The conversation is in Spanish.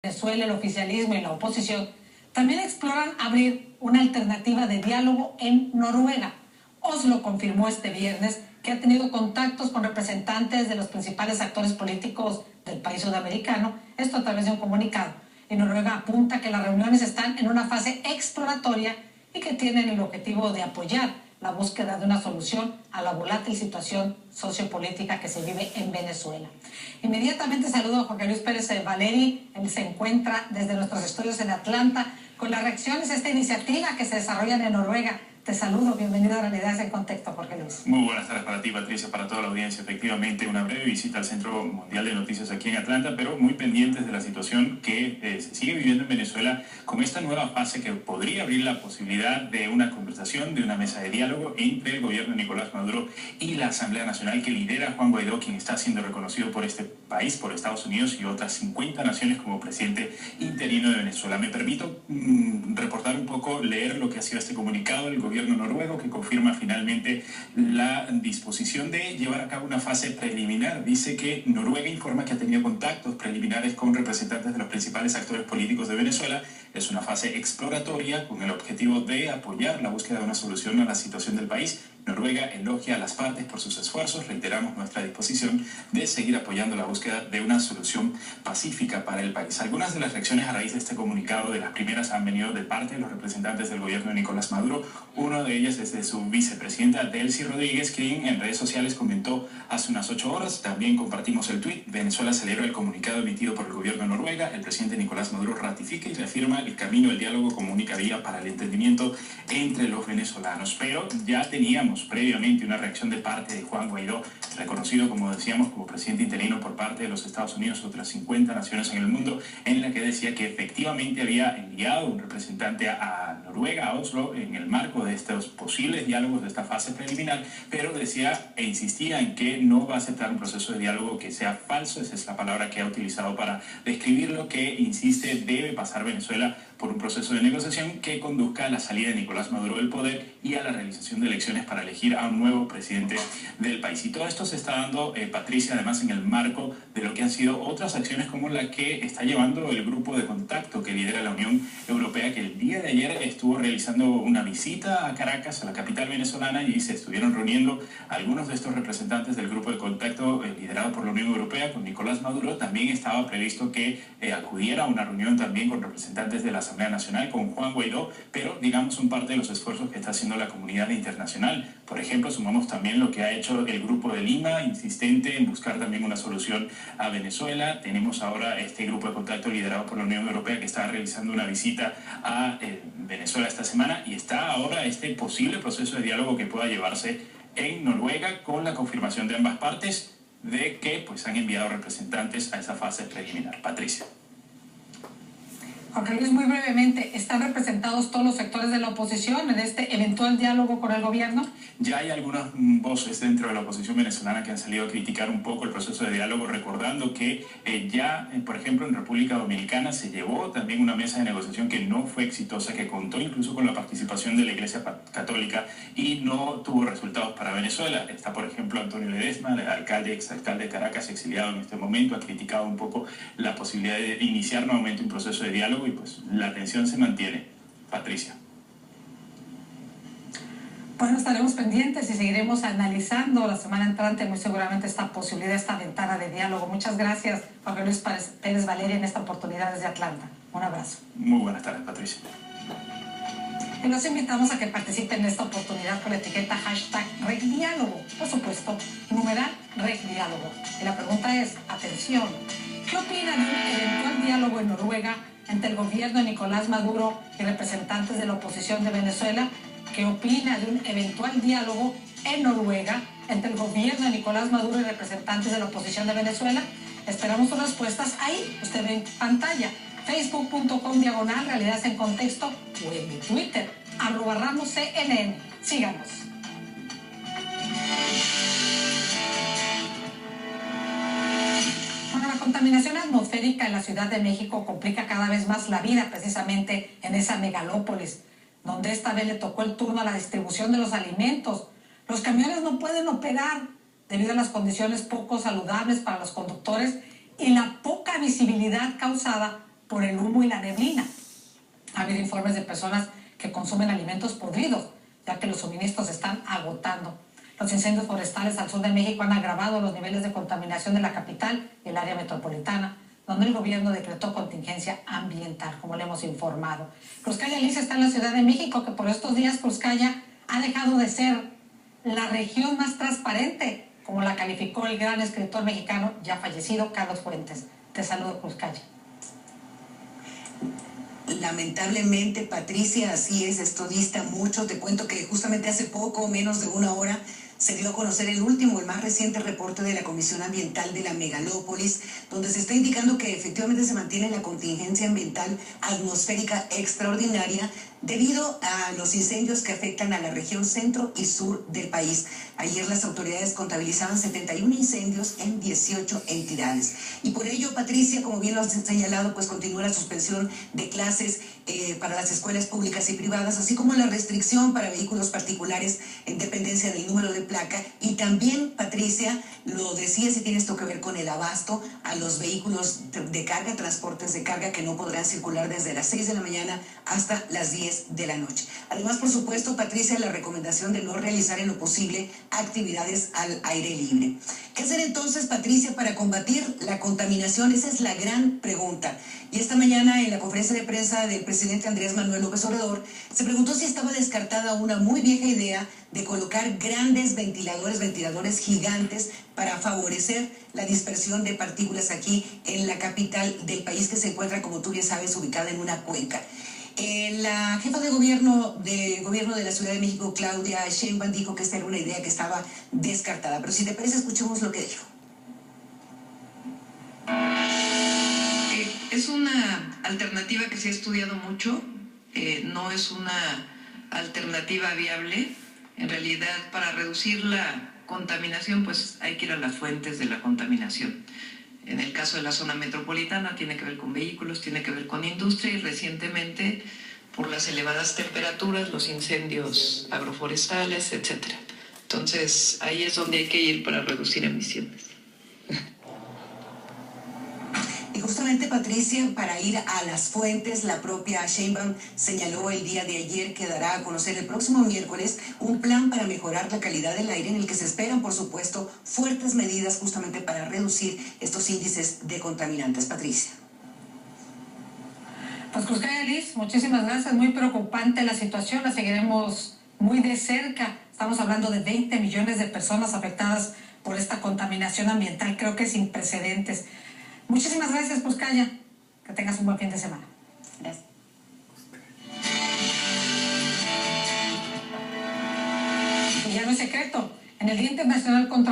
Venezuela, el oficialismo y la oposición también exploran abrir una alternativa de diálogo en Noruega. Oslo confirmó este viernes que ha tenido contactos con representantes de los principales actores políticos del país sudamericano, esto a través de un comunicado. Y Noruega apunta que las reuniones están en una fase exploratoria y que tienen el objetivo de apoyar la búsqueda de una solución a la volátil situación sociopolítica que se vive en Venezuela. Inmediatamente saludo a Jorge Luis Pérez Valeri. Él se encuentra desde nuestros estudios en Atlanta con las reacciones a esta iniciativa que se desarrolla en Noruega. Te saludo, bienvenido a Realidades en Contexto, Jorge Luis. Muy buenas tardes para ti, Patricia, para toda la audiencia. Efectivamente, una breve visita al Centro Mundial de Noticias aquí en Atlanta, pero muy pendientes de la situación que se sigue viviendo en Venezuela con esta nueva fase que podría abrir la posibilidad de una conversación, de una mesa de diálogo entre el gobierno de Nicolás Maduro y la Asamblea Nacional que lidera Juan Guaidó, quien está siendo reconocido por este país, por Estados Unidos y otras 50 naciones como presidente interino de Venezuela. Me permito reportar un poco, leer lo que ha sido este comunicado del gobierno noruego que confirma finalmente la disposición de llevar a cabo una fase preliminar. Dice que Noruega informa que ha tenido contactos preliminares con representantes de los principales actores políticos de Venezuela. Es una fase exploratoria con el objetivo de apoyar la búsqueda de una solución a la situación del país. Noruega elogia a las partes por sus esfuerzos. Reiteramos nuestra disposición de seguir apoyando la búsqueda de una solución pacífica para el país. Algunas de las reacciones a raíz de este comunicado, de las primeras, han venido de parte de los representantes del gobierno de Nicolás Maduro. Uno de ellas es de su vicepresidenta Delcy Rodríguez, quien en redes sociales comentó hace unas 8 horas. También compartimos el tuit. Venezuela celebra el comunicado emitido por el gobierno de Noruega. El presidente Nicolás Maduro ratifica y reafirma el camino del diálogo como única vía para el entendimiento entre los venezolanos. Pero ya teníamos previamente una reacción de parte de Juan Guaidó, reconocido, como decíamos, como presidente interino por parte de los Estados Unidos y otras 50 naciones en el mundo, en la que decía que efectivamente había enviado un representante a Noruega, a Oslo, en el marco de estos posibles diálogos de esta fase preliminar, pero decía e insistía en que no va a aceptar un proceso de diálogo que sea falso. Esa es la palabra que ha utilizado para describir lo que insiste debe pasar Venezuela por un proceso de negociación que conduzca a la salida de Nicolás Maduro del poder y a la realización de elecciones para elegir a un nuevo presidente del país. Y todo esto se está dando, Patricia, además en el marco de lo que han sido otras acciones como la que está llevando el grupo de contacto que lidera la Unión Europea, que el día de ayer estuvo realizando una visita a Caracas, a la capital venezolana, y se estuvieron reuniendo algunos de estos representantes del grupo de contacto liderado por la Unión Europea con Nicolás Maduro. También estaba previsto que acudiera a una reunión también con representantes de la Asamblea Nacional, con Juan Guaidó, pero digamos son parte de los esfuerzos que está haciendo la comunidad internacional. Por ejemplo, sumamos también lo que ha hecho el Grupo de Lima, insistente en buscar también una solución a Venezuela. Tenemos ahora este grupo de contacto liderado por la Unión Europea que está realizando una visita a Venezuela esta semana, y está ahora este posible proceso de diálogo que pueda llevarse en Noruega, con la confirmación de ambas partes de que pues han enviado representantes a esa fase preliminar. Patricia. Jorge Luis, muy brevemente, ¿están representados todos los sectores de la oposición en este eventual diálogo con el gobierno? Ya hay algunas voces dentro de la oposición venezolana que han salido a criticar un poco el proceso de diálogo, recordando que por ejemplo, en República Dominicana se llevó también una mesa de negociación que no fue exitosa, que contó incluso con la participación de la Iglesia Católica y no tuvo resultados para Venezuela. Está, por ejemplo, Antonio Ledesma, el exalcalde de Caracas, exiliado en este momento, ha criticado un poco la posibilidad de iniciar nuevamente un proceso de diálogo, y pues la tensión se mantiene. Patricia. Bueno, estaremos pendientes y seguiremos analizando la semana entrante muy seguramente esta posibilidad, esta ventana de diálogo. Muchas gracias, Jorge Luis Pérez Valeri, en esta oportunidad desde Atlanta. Un abrazo. Muy buenas tardes, Patricia. Y los invitamos a que participen en esta oportunidad con la etiqueta #RegDiálogo. Por supuesto, numeral RegDiálogo. Y la pregunta es, atención, ¿qué opinan de un eventual diálogo en Noruega entre el gobierno de Nicolás Maduro y representantes de la oposición de Venezuela? ¿Qué opina de un eventual diálogo en Noruega entre el gobierno de Nicolás Maduro y representantes de la oposición de Venezuela? Esperamos sus respuestas ahí. Usted ve en pantalla facebook.com/Realidades en Contexto o en mi Twitter @RamosCNN. Síganos. Bueno, la contaminación atmosférica en la Ciudad de México complica cada vez más la vida precisamente en esa megalópolis, donde esta vez le tocó el turno a la distribución de los alimentos. Los camiones no pueden operar debido a las condiciones poco saludables para los conductores y la poca visibilidad causada por el humo y la neblina. Ha habido informes de personas que consumen alimentos podridos, ya que los suministros se están agotando. Los incendios forestales al sur de México han agravado los niveles de contaminación de la capital y el área metropolitana, donde el gobierno decretó contingencia ambiental, como le hemos informado. Cruzcaya Liz está en la Ciudad de México, que por estos días Cruzcaya ha dejado de ser la región más transparente, como la calificó el gran escritor mexicano ya fallecido Carlos Fuentes. Te saludo, Cruzcaya. Lamentablemente, Patricia, así es, esto dista mucho. Te cuento que justamente hace poco, menos de una hora, se dio a conocer el más reciente reporte de la Comisión Ambiental de la Megalópolis, donde se está indicando que efectivamente se mantiene la contingencia ambiental atmosférica extraordinaria debido a los incendios que afectan a la región centro y sur del país. Ayer las autoridades contabilizaban 71 incendios en 18 entidades. Y por ello, Patricia, como bien lo has señalado, pues continúa la suspensión de clases para las escuelas públicas y privadas, así como la restricción para vehículos particulares en dependencia del número de placa. Y también, Patricia, lo decías y tiene esto que ver con el abasto a los vehículos de carga, transportes de carga que no podrán circular desde las 6 de la mañana hasta las 10 de la noche. Además, por supuesto, Patricia, la recomendación de no realizar en lo posible actividades al aire libre. ¿Qué hacer entonces, Patricia, para combatir la contaminación? Esa es la gran pregunta. Y esta mañana, en la conferencia de prensa del presidente Andrés Manuel López Obrador, se preguntó si estaba descartada una muy vieja idea de colocar grandes ventiladores gigantes para favorecer la dispersión de partículas aquí en la capital del país, que se encuentra, como tú ya sabes, ubicada en una cuenca. La jefa de gobierno de la Ciudad de México, Claudia Sheinbaum, dijo que esta era una idea que estaba descartada. Pero si te parece, escuchemos lo que dijo. Es una alternativa que se ha estudiado mucho, no es una alternativa viable. En realidad, para reducir la contaminación, pues hay que ir a las fuentes de la contaminación. En el caso de la zona metropolitana tiene que ver con vehículos, tiene que ver con industria y recientemente por las elevadas temperaturas, los incendios agroforestales, etc. Entonces ahí es donde hay que ir para reducir emisiones. Y justamente, Patricia, para ir a las fuentes, la propia Sheinbaum señaló el día de ayer que dará a conocer el próximo miércoles un plan para mejorar la calidad del aire, en el que se esperan, por supuesto, fuertes medidas justamente para reducir estos índices de contaminantes. Patricia. Pues Cruzcaya Liz, muchísimas gracias. Muy preocupante la situación, la seguiremos muy de cerca. Estamos hablando de 20 millones de personas afectadas por esta contaminación ambiental. Creo que sin precedentes. Muchísimas gracias, Cruzcaya. Que tengas un buen fin de semana. Gracias. Y ya no es secreto, en el Día Internacional contra